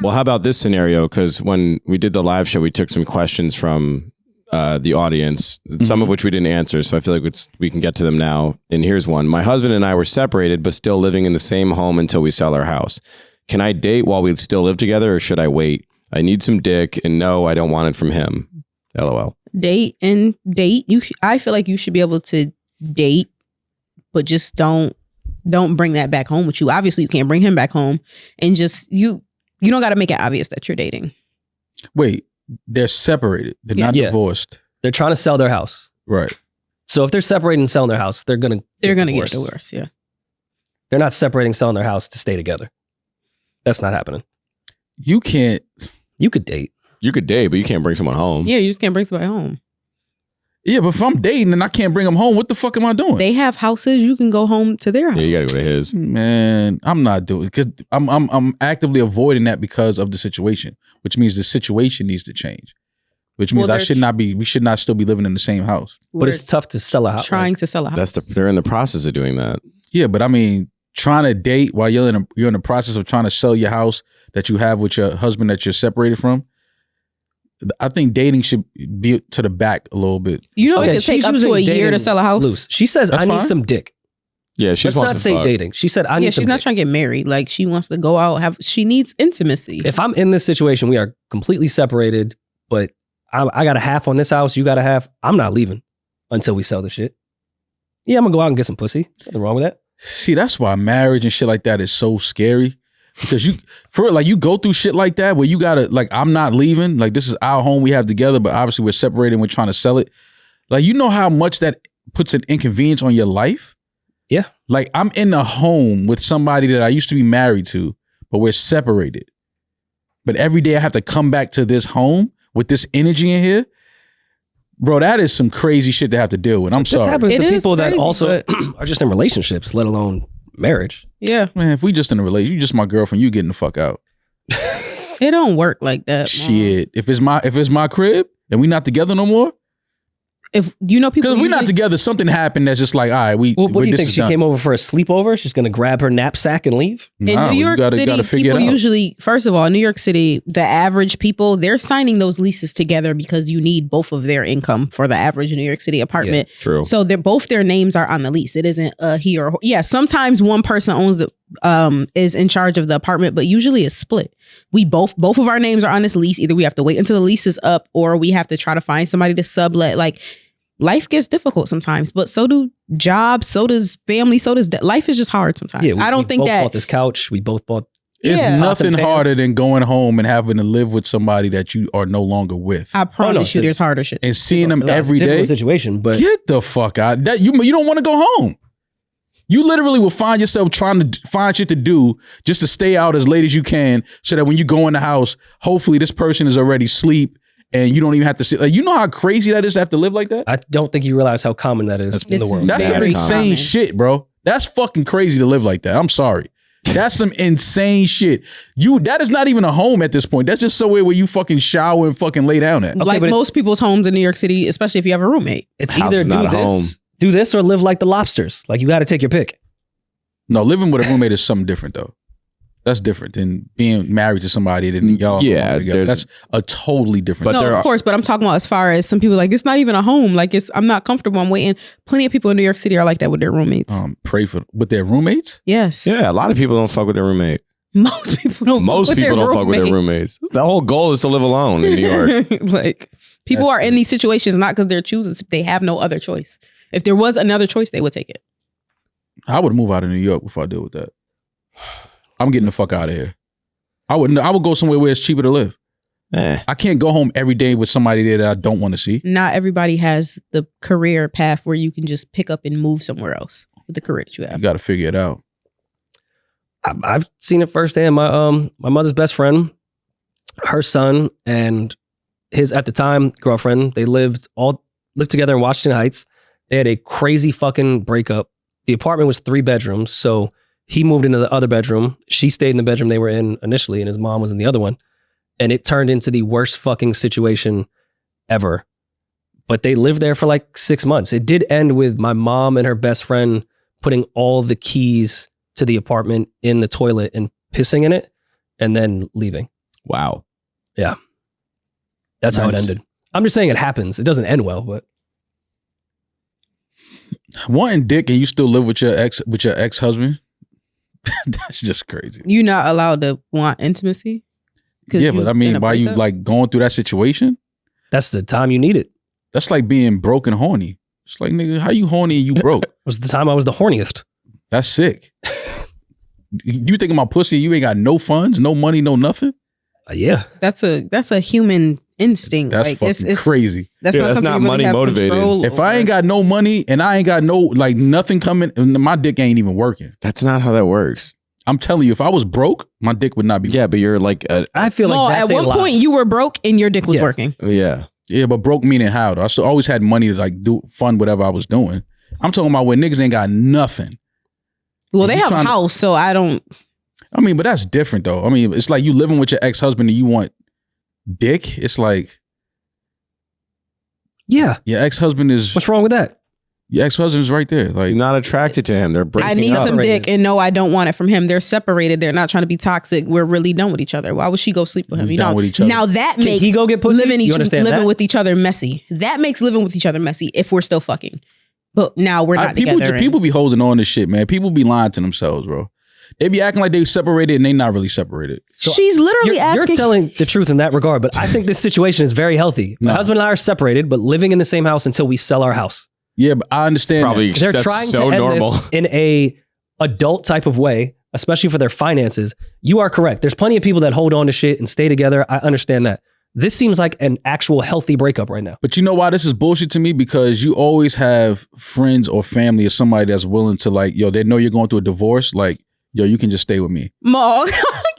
Well, how about this scenario? Because when we did the live show, we took some questions from the audience, some of which we didn't answer. So I feel like we can get to them now. And here's one. My husband and I were separated, but still living in the same home until we sell our house. Can I date while we still live together, or should I wait? I need some dick, and no, I don't want it from him. LOL. Date. I feel like you should be able to date, but just don't bring that back home with you. Obviously, you can't bring him back home, and just you don't got to make it obvious that you're dating. Wait, they're separated. They're not divorced. They're trying to sell their house. Right. So if they're separating and selling their house, they're gonna get a divorce. Yeah. They're not separating, selling their house to stay together. That's not happening. You can't. You could date. You could date, but you can't bring someone home. Yeah, you just can't bring somebody home. Yeah, but if I'm dating and I can't bring them home, what the fuck am I doing? They have houses. You can go home to their house. Yeah, you gotta go to his. Man, I'm not doing it because I'm actively avoiding that because of the situation, which means the situation needs to change. Which means we should not still be living in the same house. But it's tough to sell a house. Trying to sell a house. They're in the process of doing that. Yeah, but I mean, trying to date while you're in the process of trying to sell your house that you have with your husband that you're separated from. I think dating should be to the back a little bit. You know, it could take up to a year to sell a house. Loose. She says, I need some dick. Yeah, Let's not say dating. She said, I need some she's not dick. trying to get married. Like, she wants to go out, she needs intimacy. If I'm in this situation, we are completely separated, but I got a half on this house, you got a half. I'm not leaving until we sell the shit. Yeah, I'm gonna go out and get some pussy. Nothing wrong with that. See, that's why marriage and shit like that is so scary. Because you go through shit like that where you gotta, like, I'm not leaving. Like, this is our home we have together, but obviously we're separated and we're trying to sell it. Like, you know how much that puts an inconvenience on your life? Yeah. Like, I'm in a home with somebody that I used to be married to, but we're separated. But every day I have to come back to this home with this energy in here. Bro, that is some crazy shit to have to deal with. I'm sorry. This happens to people crazy, that also are just in relationships, let alone marriage. Yeah. Man, if we just in a relationship, you just my girlfriend, you getting the fuck out. It don't work like that. Shit. If it's my crib and we not together no more. If you know people, because if we're not together, something happened that's just like, all right, what do you think? She came over for a sleepover? She's gonna grab her knapsack and leave? In New York City, people usually, first of all, New York City, the average people, they're signing those leases together because you need both of their income for the average New York City apartment. Yeah, true. So both their names are on the lease. It isn't he or sometimes one person owns the is in charge of the apartment, but usually it's split. We both of our names are on this lease. Either we have to wait until the lease is up, or we have to try to find somebody to sublet. Like, life gets difficult sometimes, but so do jobs, so does family, so does life is just hard sometimes. Yeah, I don't think both that bought this couch. We both bought. It's nothing harder than going home and having to live with somebody that you are no longer with. I promise you, there's harder shit. And seeing them every day. Situation, but get the fuck out. That you don't want to go home. You literally will find yourself trying to find shit to do just to stay out as late as you can, so that when you go in the house, hopefully this person is already asleep. And you don't even have to sit. Like, you know how crazy that is to have to live like that? I don't think you realize how common that is in the world. That's some insane shit, bro. That's fucking crazy to live like that. I'm sorry. That's some insane shit. That is not even a home at this point. That's just somewhere where you fucking shower and fucking lay down at. Okay, like most people's homes in New York City, especially if you have a roommate. It's either do this or live like the lobsters. Like, you got to take your pick. No, living with a roommate is something different though. That's different than being married to somebody that y'all that's a totally different. But of course, but I'm talking about as far as some people, like, it's not even a home. Like, I'm not comfortable. I'm waiting. Plenty of people in New York City are like that with their roommates. Pray for with their roommates? Yes. Yeah, a lot of people don't fuck with their roommate. Most people don't. Fuck with their roommates. The whole goal is to live alone in New York. Like, people are in these situations not because they're choosing. They have no other choice. If there was another choice, they would take it. I would move out of New York before I deal with that. I'm getting the fuck out of here. I would go somewhere where it's cheaper to live. I can't go home every day with somebody there that I don't want to see. Not everybody has the career path where you can just pick up and move somewhere else with the career that you have. You got to figure it out. I've seen it firsthand. My mother's best friend, her son, and his at the time girlfriend, they lived together in Washington Heights. They had a crazy fucking breakup. The apartment was 3 bedrooms, so he moved into the other bedroom. She stayed in the bedroom they were in initially, and his mom was in the other one. And it turned into the worst fucking situation ever. But they lived there for like 6 months. It did end with my mom and her best friend putting all the keys to the apartment in the toilet and pissing in it and then leaving. Wow. That's how it ended. I'm just saying it happens. It doesn't end well, but wanting dick and you still live with your ex-husband. That's just crazy. You're not allowed to want intimacy. Yeah, but I mean, why you like going through that situation? that's the time you need it. That's like being broke and horny. It's like, nigga, how you horny and you broke? It was the time I was the horniest. That's sick. You thinking about pussy? You ain't got no funds, no money, no nothing. Yeah, That's a human instinct. That's like fucking it's crazy. That's Yeah, not that's something not you really money have motivated. control If I ain't over. got no money and I ain't got no like nothing coming, my dick ain't even working. That's not how that works. I'm telling you, if I was broke, my dick would not be. Yeah, but you're like, I feel No, like that's at a one lie. point you were broke and your dick was Yeah. working. yeah. Yeah, but broke meaning how? Though? I always had money to like do fund whatever I was doing. I'm talking about when niggas ain't got nothing. Well, If they you have a trying to- house, so I don't. I mean, but that's different though. I mean, it's like you living with your ex-husband and you want dick. It's like Yeah, your ex-husband is what's wrong with that? your ex-husband is right there. Like You're not attracted to him. They're breaking I need up. some Separated. dick, and no, I don't want it from him. They're separated. They're not trying to be toxic. We're really done with each other. Why would she go sleep with him? We You done know. with each other. Now that Can makes he go get pussy? living You understand that? with each other messy. That makes living with each other messy if we're still fucking. But now we're not people together. people be holding on to shit, man. People be lying to themselves, bro. They be acting like they separated and they not really separated. So She's literally You're asking. telling the truth in that regard, but I think this situation is very healthy. My No. husband and I are separated, but living in the same house until we sell our house. Yeah, but I understand. Probably that. They're that's trying so to end normal. this in a adult type of way, especially for their finances. You are correct. There's plenty of people that hold on to shit and stay together. I understand that. This seems like an actual healthy breakup right now. But you know why this is bullshit to me? Because you always have friends or family or somebody that's willing to like, yo, they know you're going through a divorce. Like, yo, you can just stay with me. Mo.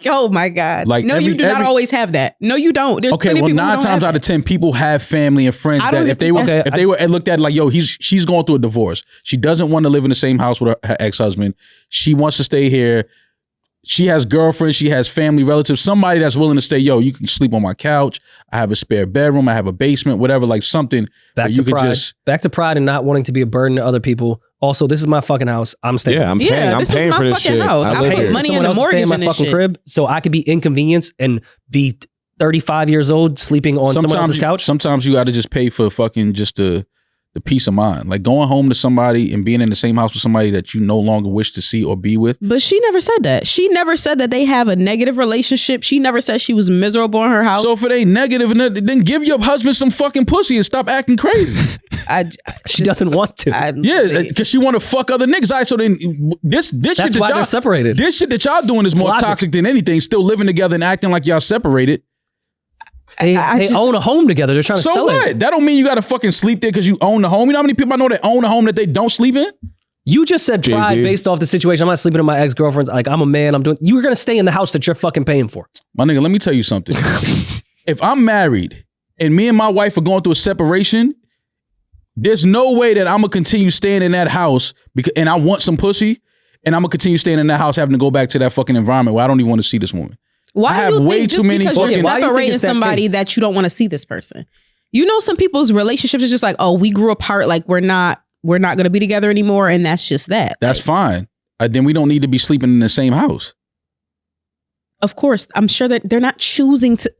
Oh my God. Like no, you do not always have that. No, you don't. There's Okay, plenty well, of people who 9 don't times have out of 10, people have family and friends I that don't if they were Okay, if they were looked at like, yo, she's going through a divorce. She doesn't want to live in the same house with her ex-husband. She wants to stay here. She has girlfriends. She has family, relatives. Somebody that's willing to say, yo, you can sleep on my couch. I have a spare bedroom. I have a basement, whatever, like something. Back where to you could pride. just Back to pride and not wanting to be a burden to other people. Also, this is my fucking house. I'm staying. Yeah, I'm Yeah, paying. I'm this is paying my for this fucking shit. house. I I live pay here. money Someone in the else to stay mortgage in my and this fucking shit. crib, so I could be inconvenienced and be 35 years old sleeping on someone else's couch. Sometimes you got to just pay for fucking just the peace of mind. Like going home to somebody and being in the same house with somebody that you no longer wish to see or be with. But she never said that. She never said that they have a negative relationship. She never said she was miserable in her house. So if it ain't negative, then give your husband some fucking pussy and stop acting crazy. She doesn't want to. Yeah, because she want to fuck other niggas. All right, so then this shit That's that why y'all they're separated. This shit that y'all doing is more logic. toxic than anything. Still living together and acting like y'all separated. They just- own a home together. They're trying to So sell what? it. That don't mean you got to fucking sleep there because you own the home. You know how many people I know that own a home that they don't sleep in? You just said pride Jay-Z. based off the situation. I'm not sleeping in my ex-girlfriend's. Like, I'm a man. I'm doing. You were going to stay in the house that you're fucking paying for. My nigga, let me tell you something. If I'm married and me and my wife are going through a separation, there's no way that I'm gonna continue staying in that house because and I want some pussy, and I'm gonna continue staying in that house having to go back to that fucking environment where I don't even want to see this woman. Why I do have you way think too just many because fucking- you're Why do you think separating it's that somebody case? that you don't want to see this person? You know, some people's relationships is just like, oh, we grew apart, like we're not going to be together anymore, and that's just that. That's Like, fine. Then we don't need to be sleeping in the same house. of course, I'm sure that they're not choosing to.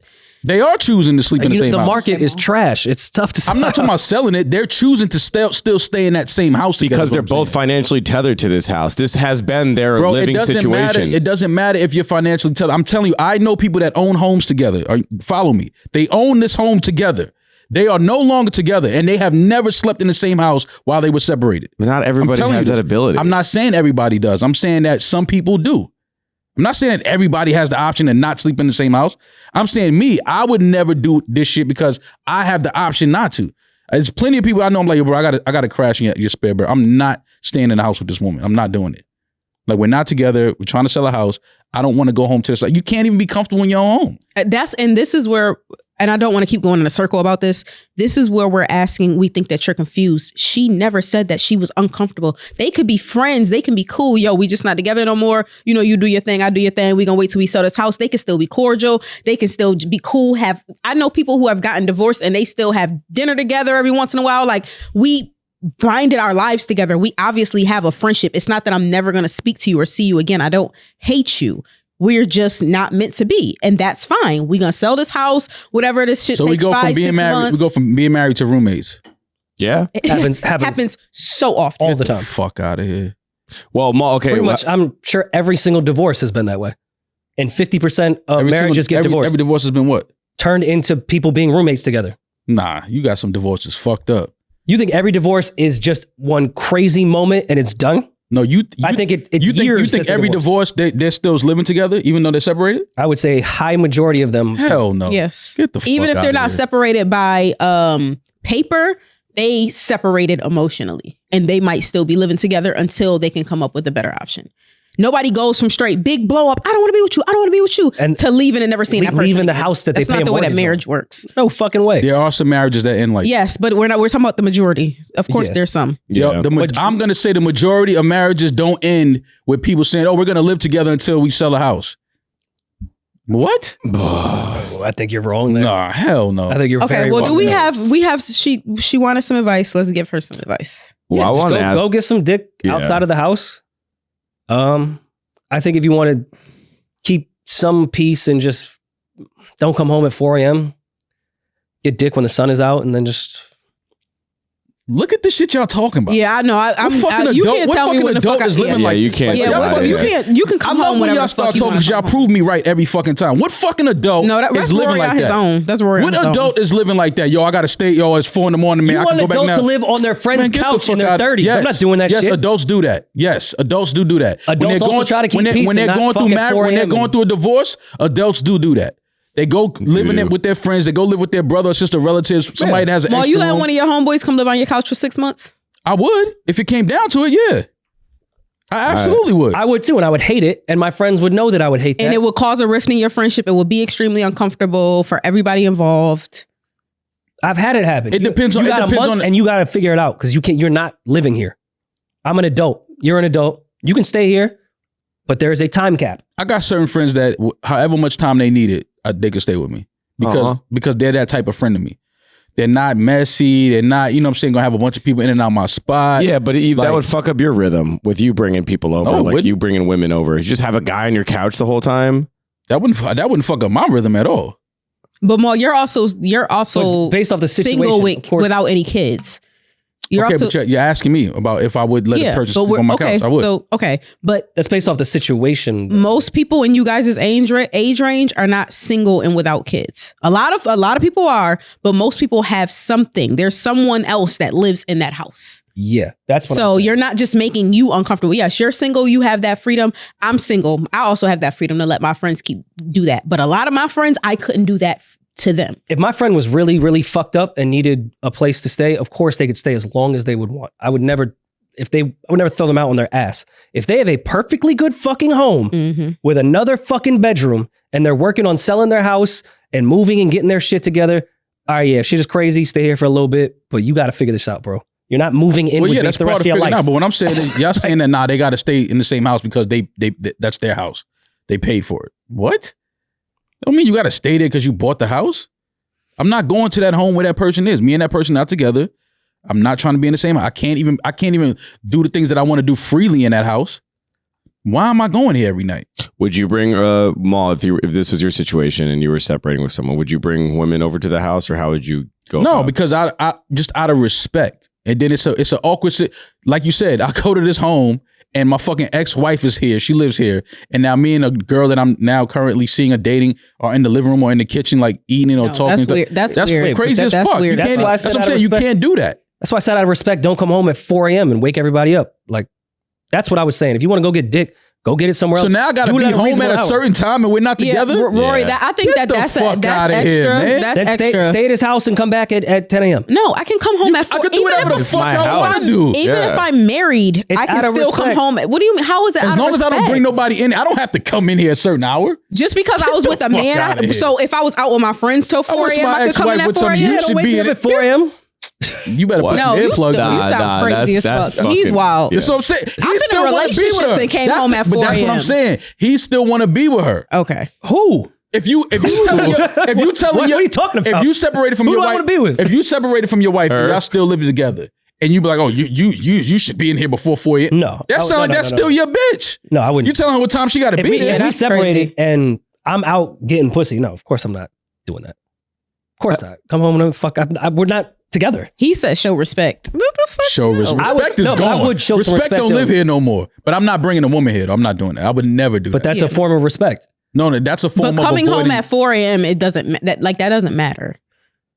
They are choosing to sleep in the same The house. market is trash. It's tough to sell. I'm not talking about selling it. They're choosing to still stay in that same house together, Because is they're what I'm both saying. financially tethered to this house. This has been their Bro, living it doesn't situation. matter. It doesn't matter if you're financially tethered. I'm telling you, I know people that own homes together. Follow me. They own this home together. They are no longer together, and they have never slept in the same house while they were separated. But not I'm everybody telling has you that this. ability. I'm not saying everybody does. I'm saying that some people do. I'm not saying that everybody has the option to not sleep in the same house. I'm saying me, I would never do this shit because I have the option not to. There's plenty of people I know. I'm like, yo, bro, I gotta crash in your spare bed. I'm not staying in the house with this woman. I'm not doing it. Like, we're not together. We're trying to sell a house. I don't want to go home to this. Like, you can't even be comfortable in your own home. This is where, and I don't want to keep going in a circle about this. This is where we're asking, we think that you're confused. She never said that she was uncomfortable. They could be friends. They can be cool. Yo, we just not together no more. You know, you do your thing. I do your thing. We gonna wait till we sell this house. They can still be cordial. They can still be cool. I know people who have gotten divorced and they still have dinner together every once in a while. Like, we binded our lives together. We obviously have a friendship. It's not that I'm never going to speak to you or see you again. I don't hate you. We're just not meant to be. And that's fine. We're going to sell this house, whatever this shit So takes we go 5, from being 6 married. months. We go from being married to roommates. Yeah. It Happens so often. all the Get time. Fuck out of here. Well, okay. Pretty much, I'm sure every single divorce has been that way. And 50% of Every marriages single- get divorced. Every divorce has been what? Turned into people being roommates together. Nah, you got some divorces fucked up. You think every divorce is just one crazy moment and it's done? No, I think it's you years. think that every divorce. they're still living together even though they're separated? I would say high majority of them. Hell no. Yes. Get the fuck Even if they're outta not here. separated by paper, they separated emotionally. And they might still be living together until they can come up with a better option. Nobody goes from straight big blow up, I don't want to be with you, I don't want to be with you, And to leaving and never seeing that person leaving the again. house that That's they pay not a the way that mortgage marriage works. No fucking way. There are some marriages that end like Yes, but we're talking about the majority. Of course, Yeah. there's some. Yeah. I'm gonna say the majority of marriages don't end with people saying, "Oh, we're gonna live together until we sell a house." What? Oh, I think you're wrong there. Nah, hell no. I think you're Okay, very well, wrong. do we there. have she wanted some advice. Let's give her some advice. Well, Yeah, I just want to ask. go get some dick Yeah. outside of the house. I think if you want to keep some peace and just don't come home at 4 a.m., get dick when the sun is out, and then just Look at the shit y'all talking about. Yeah, I know. You can't tell me when the fuck is living Yeah, like you this? can't. Yeah, Yeah, what the fuck- you yeah. can't. You can I come love home when whenever y'all the fuck start you talking want. because y'all prove me right every fucking time. What fucking adult No, that's is living Rory like on his that? own. That's Rory What on his adult own. is living like that? Yo, I gotta stay. Yo, it's 4 a.m, man. you I want can an go back adult now. to live on their friend's Man, get the couch in fuck their out. 30s. Yes. I'm not doing that yes, shit. adults do that. Yes, adults do that. Adults also try to keep peace when and they're not going fuck through at marriage, 4 when they're a.m. going through a divorce, adults do that. They go living do. it with their friends. They go live with their brother or sister relatives. Somebody that has an Well, extra you let room. one of your homeboys come live on your couch for 6 months? I would if it came down to it. Yeah, I absolutely would. I would too, and I would hate it, and my friends would know that I would hate that. And it would cause a rift in your friendship. It would be extremely uncomfortable for everybody involved. I've had it happen. It depends on- You it got a depends month, on- and you got to figure it out because you're not living here. I'm an adult. You're an adult. You can stay here, but there is a time cap. I got certain friends that however much time they need it, they can stay with me because they're that type of friend to me. They're not messy. They're not, you know what I'm saying, gonna have a bunch of people in and out my spot. Yeah, but that Like- would fuck up your rhythm with you bringing people over, No, it like wouldn't. you bringing women over. You just have a guy on your couch the whole time. That wouldn't fuck up my rhythm at all. But Mo, you're also But based off the situation, single of course, without any kids. You're okay, also but you're asking me about if I would let a person sleep on my couch. I would. So but that's based off the situation. most people in you guys' age range are not single and without kids. A lot of people are, but most people have something. There's someone else that lives in that house. Yeah, that's what. So I'm saying. you're not just making you uncomfortable. Yes, you're single. You have that freedom. I'm single. I also have that freedom to let my friends do that. But a lot of my friends, I couldn't do that to them. If my friend was really, really fucked up and needed a place to stay, of course they could stay as long as they would want. I would never throw them out on their ass. If they have a perfectly good fucking home Mm-hmm. with another fucking bedroom and they're working on selling their house and moving and getting their shit together, all right, yeah, if shit is crazy, stay here for a little bit, but you got to figure this out, bro. You're not moving in Well, with yeah, me that's the part rest of of your figuring life. out. But when I'm saying that, y'all saying that, they got to stay in the same house because they that's their house. They paid for it. What? I mean, you got to stay there because you bought the house. I'm not going to that home where that person is. Me and that person not together. I'm not trying to be in the same house. I can't even do the things that I want to do freely in that house. Why am I going here every night? Would you bring Maul if this was your situation and you were separating with someone? Would you bring women over to the house, or how would you go? No, about it? because I just out of respect. And then it's an awkward like you said, I go to this home and my fucking ex-wife is here. She lives here. And now me and a girl that I'm now currently seeing or dating are in the living room or in the kitchen, like eating or No, talking. that's weird. That's weird. crazy as That's fuck. weird. You That's can't, why I that's said what I'm out of saying. You respect. can't do that. That's why I said out of respect, don't come home at 4 a.m. and wake everybody up. Like, that's what I was saying. If you want to go get dick, go get it somewhere So else. now I got to Do it be at a home at reasonable a hour. certain time and we're not together? Rory, Yeah. I think Get the that's fuck extra. outta here, man. That's Then extra. stay at his house and come back at 10 a.m. No, I can come home at 4. I could do whatever the fuck my I want house. to do. Even if I'm married, It's I can out of still come respect. home. What do you mean? How is it As out long of as I don't respect? bring nobody in, I don't have to come in here a certain hour. Just because I was with a the fuck man, outta here. so if I was out with my friends till 4 wish a.m., my I could come in ex-wife at would 4 tell me, a.m. you Yeah, should wake be me up in at 4 a.m. You better put No, some you earplugs still, on. you sound crazy as that's fuck. He's fucking- wild. That's what I'm saying. He I've been still in wanna be with relationships her. and came That's home the- at But 4 that's what I'm a.m. saying. He still want to be with her. Okay. Who? If you telling What are you talking about? if you separated from Who your do I wife, wanna be with? If you separated from your wife and Her. y'all still living together, and you be like, oh, you should be in here before 4 a.m. No. That sounds like that's still your bitch. No, I wouldn't. You telling her what time she got to be there. If we that's separated crazy. and I'm out getting pussy, no, of course I'm not doing that. Of course not. Come home and fuck. We're not together. He said show respect. What the fuck? Show respect. Respect is I gone. would show some Respect don't though. live here no more. But I'm not bringing a woman here. I'm not doing that. I would never do But that. that's a form of respect. No, that's a form But of coming home avoiding- at 4 a.m. it doesn't that doesn't matter.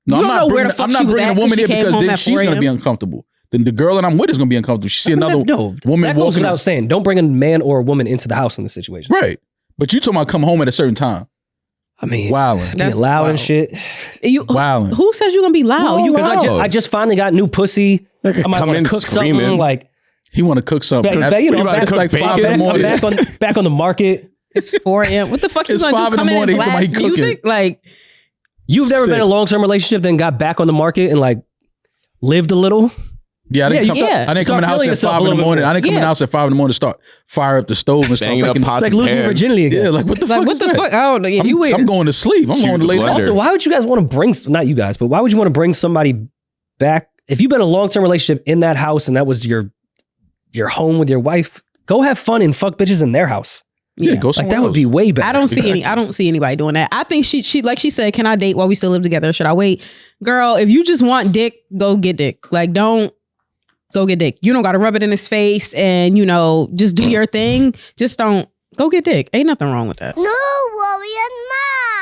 No, You I'm don't not know where bringing, the fuck I'm she not was bringing at a woman 'cause she here came because home then at she's 4 going to be a.m. uncomfortable. Then the girl that I'm with is going to be uncomfortable. She see another woman that goes walking without saying. Don't bring a man or a woman into the house in this situation. Right. But you talking about come home at a certain time. I mean, Wilding. That's being loud and wild. shit. Wilding. Who says you're gonna be loud? No, You loud. Because I just finally got new pussy. I might come want in to cook screaming. something like He want to cook something. back, That's- you know, about to back, cook like 5 in the I'm morning. back on the market. It's 4 a.m. What the fuck you It's gonna 5 do? in the Come in morning. and He talking blast about he cooking. music? Like You've never been in Sick. a long-term relationship, then got back on the market and like lived a little. Yeah, I didn't Yeah, come, you I didn't come start in the house feeling at yourself 5 a in the little bit morning. more. I didn't come in the Yeah. house at 5 in the morning to start fire up the stove and start Banging up fucking. pots It's like and losing your pans. virginity again. Yeah, like what the like fuck what is the that? fuck? I don't know. Yeah, you weird. I'm going to sleep. I'm going to the lay down. blender. Also, why would you guys want to bring, not you guys, but why would you want to bring somebody back? If you've been in a long-term relationship in that house and that was your home with your wife, go have fun and fuck bitches in their house. Yeah, go Like somewhere that would else. be way better. I don't see anybody doing that. I think she like she said, can I date while we still live together? Should I wait? Girl, if you just want dick, go get dick. Like don't go get dick. You don't gotta rub it in his face and just do your thing. Just don't go get dick. Ain't nothing wrong with that. No, Rory and Ma.